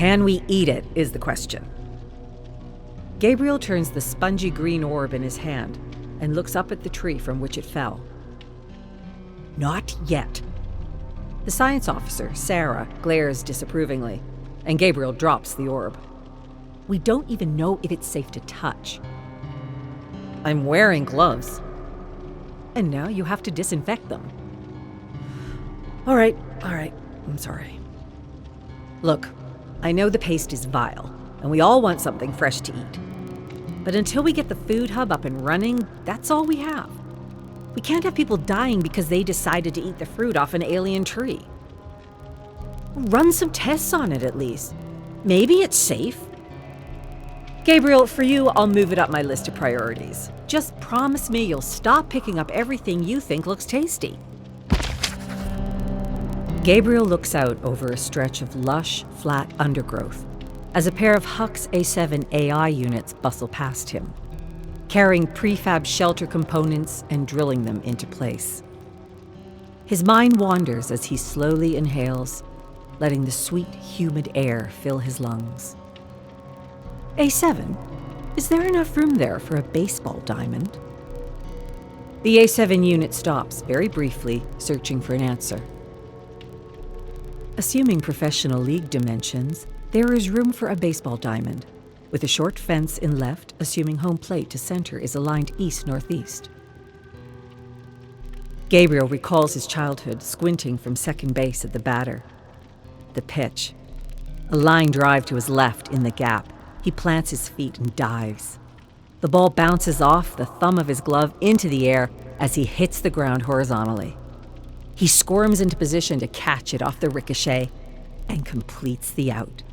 Can we eat it, is the question. Gabriel turns the spongy green orb in his hand and looks up at the tree from which it fell. Not yet. The science officer, Sarah, glares disapprovingly, and Gabriel drops the orb. We don't even know if it's safe to touch. I'm wearing gloves. And now you have to disinfect them. All right, I'm sorry. Look, I know the paste is vile, and we all want something fresh to eat. But until we get the food hub up and running, that's all we have. We can't have people dying because they decided to eat the fruit off an alien tree. Run some tests on it at least. Maybe it's safe. Gabriel, for you, I'll move it up my list of priorities. Just promise me you'll stop picking up everything you think looks tasty. Gabriel looks out over a stretch of lush, flat undergrowth as a pair of Huck's A7 AI units bustle past him, carrying prefab shelter components and drilling them into place. His mind wanders as he slowly inhales, letting the sweet, humid air fill his lungs. A7? Is there enough room there for a baseball diamond? The A7 unit stops very briefly, searching for an answer. Assuming professional league dimensions, there is room for a baseball diamond, with a short fence in left, assuming home plate to center is aligned east-northeast. Gabriel recalls his childhood, squinting from second base at the batter. The pitch. A line drive to his left in the gap. He plants his feet and dives. The ball bounces off the thumb of his glove into the air as he hits the ground horizontally. He squirms into position to catch it off the ricochet and completes the out.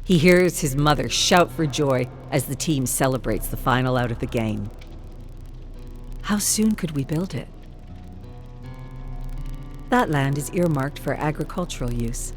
He hears his mother shout for joy as the team celebrates the final out of the game. How soon could we build it? That land is earmarked for agricultural use.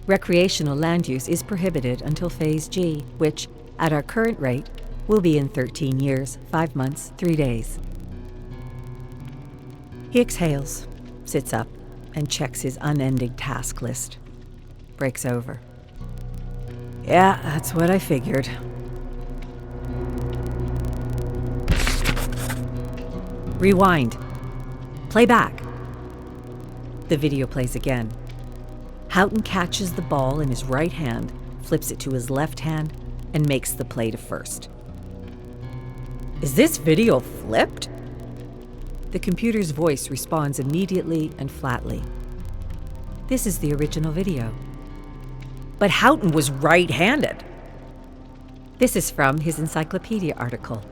Recreational land use is prohibited until Phase G, which, at our current rate, will be in 13 years, 5 months, 3 days. He exhales, sits up, and checks his unending task list. Breaks over. Yeah, that's what I figured. Rewind. Play back. The video plays again. Houghton catches the ball in his right hand, flips it to his left hand, and makes the play to first. Is this video flipped? The computer's voice responds immediately and flatly. This is the original video. But Houghton was right-handed. This is from his encyclopedia article.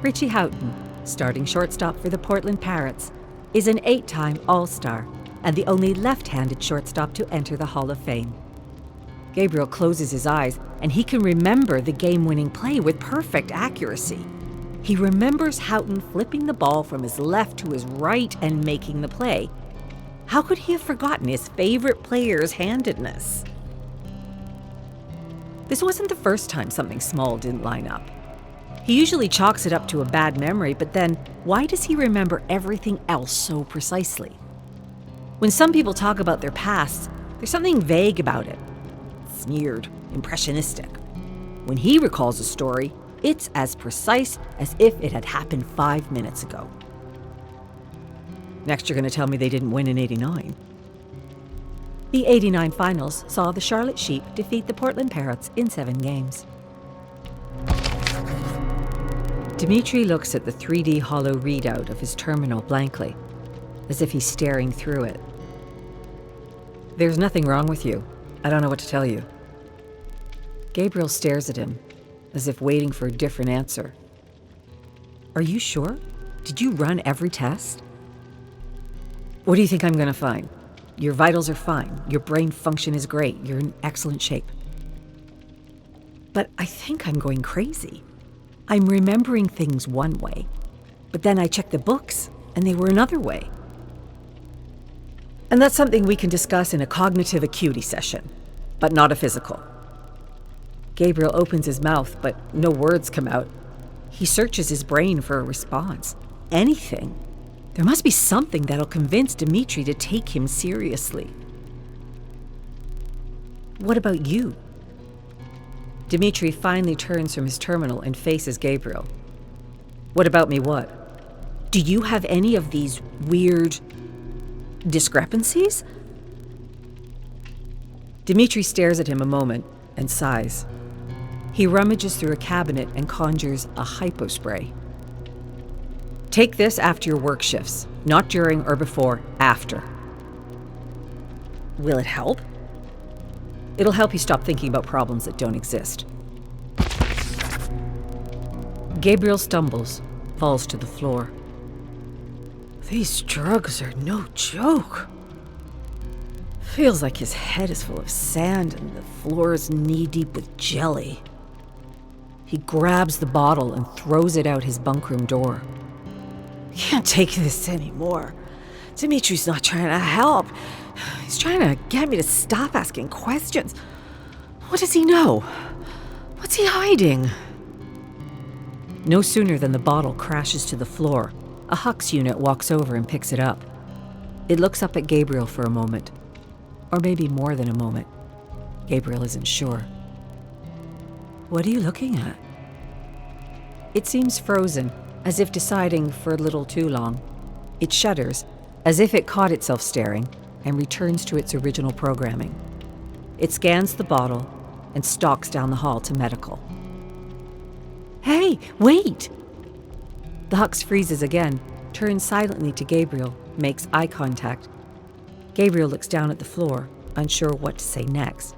Richie Houghton, starting shortstop for the Portland Pirates, is an 8-time All-Star and the only left-handed shortstop to enter the Hall of Fame. Gabriel closes his eyes, and he can remember the game-winning play with perfect accuracy. He remembers Houghton flipping the ball from his left to his right and making the play. How could he have forgotten his favorite player's handedness? This wasn't the first time something small didn't line up. He usually chalks it up to a bad memory, but then why does he remember everything else so precisely? When some people talk about their pasts, there's something vague about it. Smeared, impressionistic. When he recalls a story, it's as precise as if it had happened 5 minutes ago. Next, you're going to tell me they didn't win in '89. The '89 finals saw the Charlotte Sheep defeat the Portland Pirates in 7 games. Dimitri looks at the 3D hollow readout of his terminal blankly, as if he's staring through it. There's nothing wrong with you. I don't know what to tell you. Gabriel stares at him, as if waiting for a different answer. Are you sure? Did you run every test? What do you think I'm going to find? Your vitals are fine. Your brain function is great. You're in excellent shape. But I think I'm going crazy. I'm remembering things one way, but then I check the books, and they were another way. And that's something we can discuss in a cognitive acuity session, but not a physical. Gabriel opens his mouth, but no words come out. He searches his brain for a response. Anything. There must be something that'll convince Dimitri to take him seriously. What about you? Dmitri finally turns from his terminal and faces Gabriel. What about me, what? Do you have any of these weird discrepancies? Dmitri stares at him a moment and sighs. He rummages through a cabinet and conjures a hypospray. Take this after your work shifts, not during or before, after. Will it help? It'll help you stop thinking about problems that don't exist. Gabriel stumbles, falls to the floor. These drugs are no joke. Feels like his head is full of sand and the floor is knee-deep with jelly. He grabs the bottle and throws it out his bunkroom door. Can't take this anymore. Dimitri's not trying to help. He's trying to get me to stop asking questions. What does he know? What's he hiding? No sooner than the bottle crashes to the floor, a Hux unit walks over and picks it up. It looks up at Gabriel for a moment. Or maybe more than a moment. Gabriel isn't sure. What are you looking at? It seems frozen, as if deciding for a little too long. It shudders, as if it caught itself staring, and returns to its original programming. It scans the bottle and stalks down the hall to medical. Hey, wait! The Hux freezes again, turns silently to Gabriel, makes eye contact. Gabriel looks down at the floor, unsure what to say next.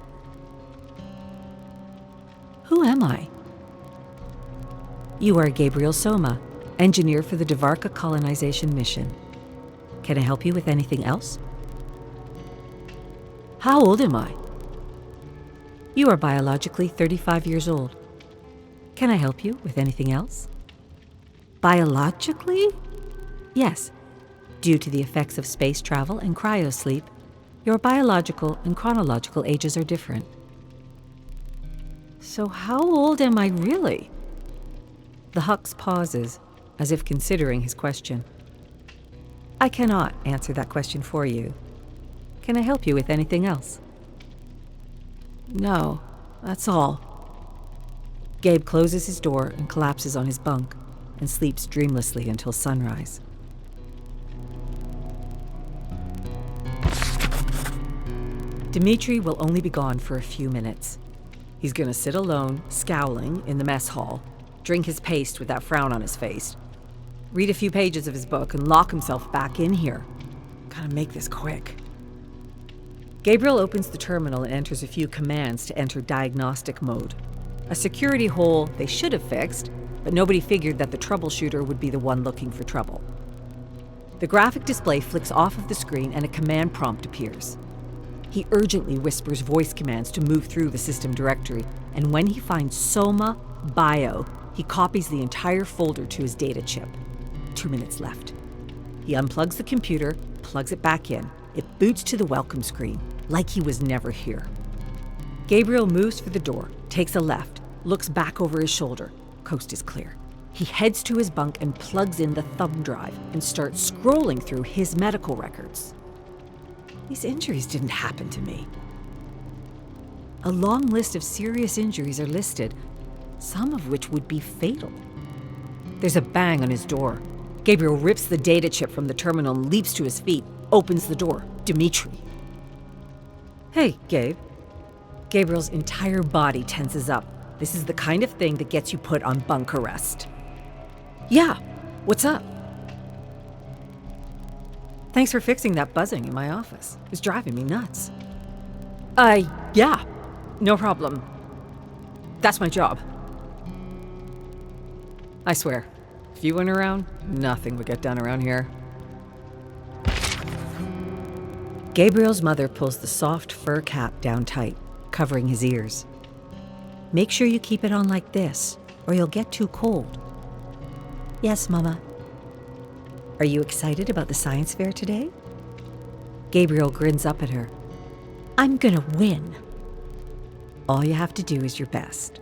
Who am I? You are Gabriel Soma, engineer for the Dvarka colonization mission. Can I help you with anything else? How old am I? You are biologically 35 years old. Can I help you with anything else? Biologically? Yes. Due to the effects of space travel and cryosleep, your biological and chronological ages are different. So how old am I really? The Hux pauses, as if considering his question. I cannot answer that question for you. Can I help you with anything else? No, that's all. Gabe closes his door and collapses on his bunk and sleeps dreamlessly until sunrise. Dmitri will only be gone for a few minutes. He's gonna sit alone, scowling, in the mess hall, drink his paste with that frown on his face, read a few pages of his book, and lock himself back in here. Gotta make this quick. Gabriel opens the terminal and enters a few commands to enter diagnostic mode. A security hole they should have fixed, but nobody figured that the troubleshooter would be the one looking for trouble. The graphic display flicks off of the screen and a command prompt appears. He urgently whispers voice commands to move through the system directory, and when he finds Soma Bio, he copies the entire folder to his data chip. 2 minutes left. He unplugs the computer, plugs it back in. It boots to the welcome screen, like he was never here. Gabriel moves for the door, takes a left, looks back over his shoulder. Coast is clear. He heads to his bunk and plugs in the thumb drive and starts scrolling through his medical records. These injuries didn't happen to me. A long list of serious injuries are listed, some of which would be fatal. There's a bang on his door. Gabriel rips the data chip from the terminal and leaps to his feet, opens the door. Dmitri. Hey, Gabe. Gabriel's entire body tenses up. This is the kind of thing that gets you put on bunk arrest. Yeah, what's up? Thanks for fixing that buzzing in my office. It was driving me nuts. Yeah, no problem. That's my job. I swear, if you weren't around, nothing would get done around here. Gabriel's mother pulls the soft fur cap down tight, covering his ears. Make sure you keep it on like this, or you'll get too cold. Yes, Mama. Are you excited about the science fair today? Gabriel grins up at her. I'm gonna win. All you have to do is your best.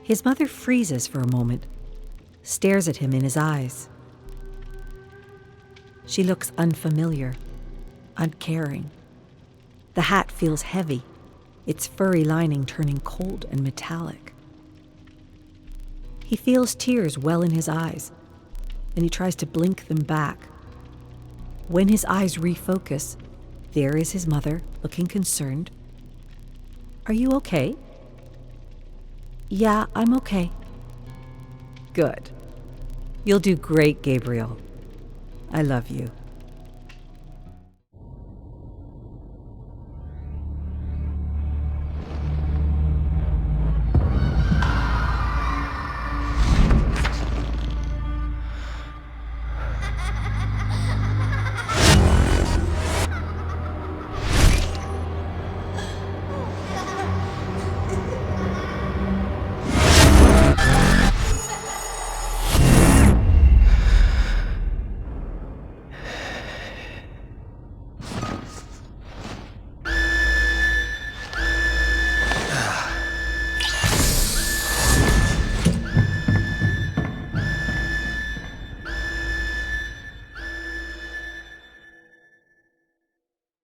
His mother freezes for a moment, stares at him in his eyes. She looks unfamiliar, uncaring. The hat feels heavy, its furry lining turning cold and metallic. He feels tears well in his eyes, and he tries to blink them back. When his eyes refocus, there is his mother, looking concerned. "Are you okay?" "Yeah, I'm okay." "Good. You'll do great, Gabriel. I love you."